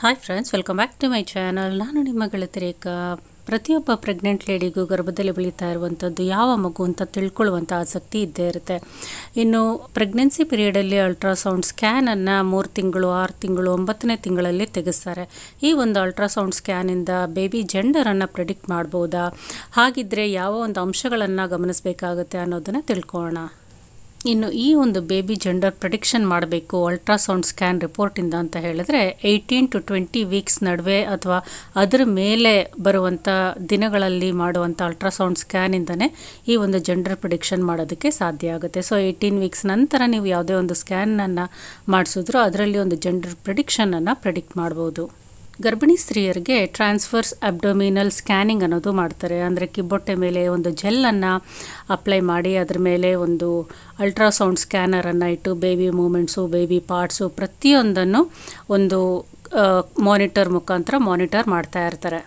Hi friends, welcome back to my channel. ನಾನು ನಿಮ್ಮ ಗೆಳತಿ ರೇಖಾ. ಪ್ರತಿಯೊಬ್ಬ ಪ್ರೆಗ್ನೆಂಟ್ ಲೇಡಿಗೂ ಗರ್ಭದಲ್ಲಿ ಬೆಳೀತಾ ಇರುವಂಥದ್ದು ಯಾವ ಮಗು ಅಂತ ತಿಳ್ಕೊಳ್ಳುವಂಥ ಆಸಕ್ತಿ ಇದ್ದೇ ಇರುತ್ತೆ. ಇನ್ನು ಪ್ರೆಗ್ನೆನ್ಸಿ ಪೀರಿಯಡಲ್ಲಿ ಅಲ್ಟ್ರಾಸೌಂಡ್ ಸ್ಕ್ಯಾನನ್ನು 3 ತಿಂಗಳು, 6 ತಿಂಗಳು, 9ನೇ ತಿಂಗಳಲ್ಲಿ ತೆಗೆಸ್ತಾರೆ. ಈ ಒಂದು ಅಲ್ಟ್ರಾಸೌಂಡ್ ಸ್ಕ್ಯಾನಿಂದ ಬೇಬಿ ಜೆಂಡರನ್ನು ಪ್ರೆಡಿಕ್ಟ್ ಮಾಡ್ಬೋದಾ? ಹಾಗಿದ್ದರೆ ಯಾವ ಒಂದು ಅಂಶಗಳನ್ನು ಗಮನಿಸಬೇಕಾಗುತ್ತೆ ಅನ್ನೋದನ್ನು ತಿಳ್ಕೊಳ್ಳೋಣ. ಇನ್ನು ಈ ಒಂದು ಬೇಬಿ ಜೆಂಡರ್ ಪ್ರೆಡಿಕ್ಷನ್ ಮಾಡಬೇಕು ಅಲ್ಟ್ರಾಸೌಂಡ್ ಸ್ಕ್ಯಾನ್ ರಿಪೋರ್ಟಿಂದ ಅಂತ ಹೇಳಿದ್ರೆ 18 to 20 ವೀಕ್ಸ್ ನಡುವೆ ಅಥವಾ ಅದರ ಮೇಲೆ ಬರುವಂಥ ದಿನಗಳಲ್ಲಿ ಮಾಡುವಂಥ ಅಲ್ಟ್ರಾಸೌಂಡ್ ಸ್ಕ್ಯಾನಿಂದನೇ ಈ ಒಂದು ಜೆಂಡರ್ ಪ್ರಿಡಿಕ್ಷನ್ ಮಾಡೋದಕ್ಕೆ ಸಾಧ್ಯ ಆಗುತ್ತೆ. ಸೊ 18 ವೀಕ್ಸ್ ನಂತರ ನೀವು ಯಾವುದೇ ಒಂದು ಸ್ಕ್ಯಾನನ್ನು ಮಾಡಿಸಿದ್ರು ಅದರಲ್ಲಿ ಒಂದು ಜೆಂಡರ್ ಪ್ರಿಡಿಕ್ಷನನ್ನು ಪ್ರೆಡಿಕ್ಟ್ ಮಾಡ್ಬೋದು. ಗರ್ಭಿಣಿ ಸ್ತ್ರೀಯರಿಗೆ ಟ್ರಾನ್ಸ್ಫರ್ಸ್ ಅಬ್ಡೋಮಿನಲ್ ಸ್ಕ್ಯಾನಿಂಗ್ ಅನ್ನೋದು ಮಾಡ್ತಾರೆ. ಅಂದರೆ ಕಿಬ್ಬೊಟ್ಟೆ ಮೇಲೆ ಒಂದು ಜೆಲ್ಲನ್ನು ಅಪ್ಲೈ ಮಾಡಿ ಅದರ ಮೇಲೆ ಒಂದು ಅಲ್ಟ್ರಾಸೌಂಡ್ ಸ್ಕ್ಯಾನರನ್ನು ಇಟ್ಟು ಬೇಬಿ ಮೂಮೆಂಟ್ಸು, ಬೇಬಿ ಪಾರ್ಟ್ಸು ಪ್ರತಿಯೊಂದನ್ನು ಒಂದು ಮಾನಿಟರ್ ಮುಖಾಂತರ ಮಾನಿಟರ್ ಮಾಡ್ತಾ ಇರ್ತಾರೆ.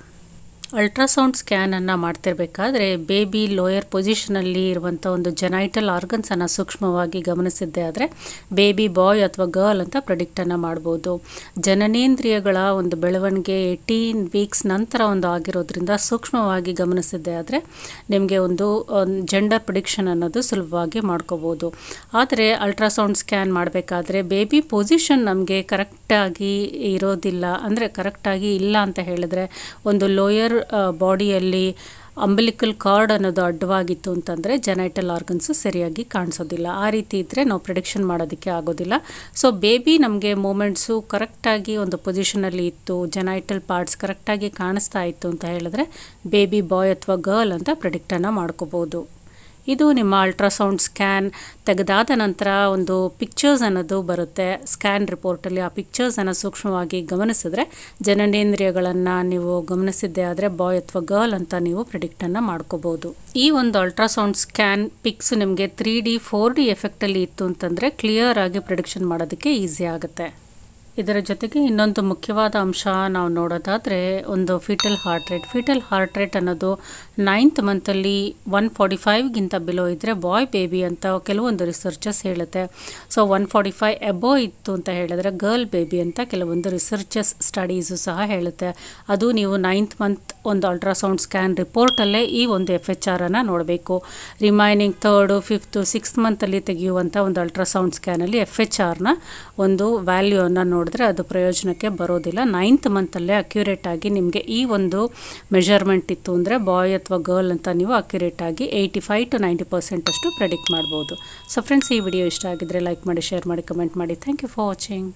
ಅಲ್ಟ್ರಾಸೌಂಡ್ ಸ್ಕ್ಯಾನನ್ನು ಮಾಡ್ತಿರ್ಬೇಕಾದ್ರೆ ಬೇಬಿ ಲೋಯರ್ ಪೊಸಿಷನಲ್ಲಿ ಇರುವಂಥ ಒಂದು ಜೆನೈಟಲ್ ಆರ್ಗನ್ಸನ್ನು ಸೂಕ್ಷ್ಮವಾಗಿ ಗಮನಿಸಿದ್ದೆ ಆದರೆ ಬೇಬಿ ಬಾಯ್ ಅಥವಾ ಗರ್ಲ್ ಅಂತ ಪ್ರೆಡಿಕ್ಟನ್ನು ಮಾಡ್ಬೋದು. ಜನನೇಂದ್ರಿಯಗಳ ಒಂದು ಬೆಳವಣಿಗೆ 18 ವೀಕ್ಸ್ ನಂತರ ಒಂದು ಆಗಿರೋದ್ರಿಂದ ಸೂಕ್ಷ್ಮವಾಗಿ ಗಮನಿಸಿದ್ದೆ ಆದರೆ ನಿಮಗೆ ಒಂದು ಜೆಂಡರ್ ಪ್ರಿಡಿಕ್ಷನ್ ಅನ್ನೋದು ಸುಲಭವಾಗಿ ಮಾಡ್ಕೋಬೋದು. ಆದರೆ ಅಲ್ಟ್ರಾಸೌಂಡ್ ಸ್ಕ್ಯಾನ್ ಮಾಡಬೇಕಾದ್ರೆ ಬೇಬಿ ಪೊಸಿಷನ್ ನಮಗೆ ಕರೆಕ್ಟಾಗಿ ಇರೋದಿಲ್ಲ, ಅಂದರೆ ಕರೆಕ್ಟಾಗಿ ಇಲ್ಲ ಅಂತ ಹೇಳಿದ್ರೆ ಒಂದು ಲೋಯರ್ ಬಾಡಿಯಲ್ಲಿ ಅಂಬಿಲಿಕಲ್ ಕಾರ್ಡ್ ಅನ್ನೋದು ಅಡ್ಡವಾಗಿತ್ತು ಅಂತಂದರೆ ಜೆನೈಟಲ್ ಆರ್ಗನ್ಸು ಸರಿಯಾಗಿ ಕಾಣಿಸೋದಿಲ್ಲ. ಆ ರೀತಿ ಇದ್ದರೆ ನಾವು ಪ್ರಿಡಿಕ್ಷನ್ ಮಾಡೋದಕ್ಕೆ ಆಗೋದಿಲ್ಲ. ಸೊ ಬೇಬಿ ನಮಗೆ ಮೂಮೆಂಟ್ಸು ಕರೆಕ್ಟಾಗಿ ಒಂದು ಪೊಸಿಷನಲ್ಲಿ ಇತ್ತು, ಜೆನೈಟಲ್ ಪಾರ್ಟ್ಸ್ ಕರೆಕ್ಟಾಗಿ ಕಾಣಿಸ್ತಾ ಇತ್ತು ಅಂತ ಹೇಳಿದ್ರೆ ಬೇಬಿ ಬಾಯ್ ಅಥವಾ ಗರ್ಲ್ ಅಂತ ಪ್ರಿಡಿಕ್ಟನ್ನು ಮಾಡ್ಕೋಬೋದು. ಇದು ನಿಮ್ಮ ಅಲ್ಟ್ರಾಸೌಂಡ್ ಸ್ಕ್ಯಾನ್ ತೆಗೆದಾದ ನಂತರ ಒಂದು ಪಿಕ್ಚರ್ಸ್ ಅನ್ನೋದು ಬರುತ್ತೆ ಸ್ಕ್ಯಾನ್ ರಿಪೋರ್ಟಲ್ಲಿ. ಆ ಪಿಕ್ಚರ್ಸನ್ನು ಸೂಕ್ಷ್ಮವಾಗಿ ಗಮನಿಸಿದ್ರೆ ಜನನೇಂದ್ರಿಯಗಳನ್ನು ನೀವು ಗಮನಿಸಿದ್ದೆ ಆದರೆ ಬಾಯ್ ಅಥವಾ ಗರ್ಲ್ ಅಂತ ನೀವು ಪ್ರಿಡಿಕ್ಟನ್ನು ಮಾಡ್ಕೋಬೋದು. ಈ ಒಂದು ಅಲ್ಟ್ರಾಸೌಂಡ್ ಸ್ಕ್ಯಾನ್ ಪಿಕ್ಸ್ ನಿಮಗೆ 3D 4D ಎಫೆಕ್ಟಲ್ಲಿ ಇತ್ತು ಅಂತಂದರೆ ಕ್ಲಿಯರ್ ಆಗಿ ಪ್ರಿಡಿಕ್ಷನ್ ಮಾಡೋದಕ್ಕೆ ಈಸಿ ಆಗುತ್ತೆ. ಇದರ ಜೊತೆಗೆ ಇನ್ನೊಂದು ಮುಖ್ಯವಾದ ಅಂಶ ನಾವು ನೋಡೋದಾದರೆ ಒಂದು ಫೀಟಲ್ ಹಾರ್ಟ್ ರೇಟ್ ಅನ್ನೋದು 9th ಮಂತಲ್ಲಿ 145ಗಿಂತ ಬಿಲೋ ಇದ್ದರೆ ಬಾಯ್ ಬೇಬಿ ಅಂತ ಕೆಲವೊಂದು ರಿಸರ್ಚಸ್ ಹೇಳುತ್ತೆ. ಸೊ 145 ಎಬೋ ಇತ್ತು ಅಂತ ಹೇಳಿದ್ರೆ ಗರ್ಲ್ ಬೇಬಿ ಅಂತ ಕೆಲವೊಂದು ರಿಸರ್ಚಸ್ ಸ್ಟಡೀಸು ಸಹ ಹೇಳುತ್ತೆ. ಅದು ನೀವು 9th ಮಂತ್ ಒಂದು ಅಲ್ಟ್ರಾಸೌಂಡ್ ಸ್ಕ್ಯಾನ್ ರಿಪೋರ್ಟಲ್ಲೇ ಈ ಒಂದು FHR ಅನ್ನು ನೋಡಬೇಕು. ರಿಮೈನಿಂಗ್ 3rd, 5th, 6th ಮಂತಲ್ಲಿ ತೆಗೆಯುವಂಥ ಒಂದು ಅಲ್ಟ್ರಾಸೌಂಡ್ ಸ್ಕ್ಯಾನಲ್ಲಿ FHRನ ಒಂದು ವ್ಯಾಲ್ಯೂವನ್ನು ನೋಡಿದ್ರೆ ಅದು ಪ್ರಯೋಜನಕ್ಕೆ ಬರೋದಿಲ್ಲ. 9th ಮಂತಲ್ಲೇ ಅಕ್ಯುರೇಟ್ ಆಗಿ ನಿಮಗೆ ಈ ಒಂದು ಮೆಜರ್ಮೆಂಟ್ ಇತ್ತು ಅಂದರೆ ಬಾಯ್ ಅಥವಾ ಗರ್ಲ್ ಅಂತ ನೀವು ಅಕ್ಯುರೇಟ್ ಆಗಿ 85 to 90% ಅಷ್ಟು ಪ್ರೆಡಿಕ್ಟ್ ಮಾಡ್ಬೋದು. ಸೊ ಫ್ರೆಂಡ್ಸ್, ಈ ವಿಡಿಯೋ ಇಷ್ಟ ಆಗಿದ್ರೆ ಲೈಕ್ ಮಾಡಿ, ಶೇರ್ ಮಾಡಿ, ಕಮೆಂಟ್ ಮಾಡಿ. Thank you for watching.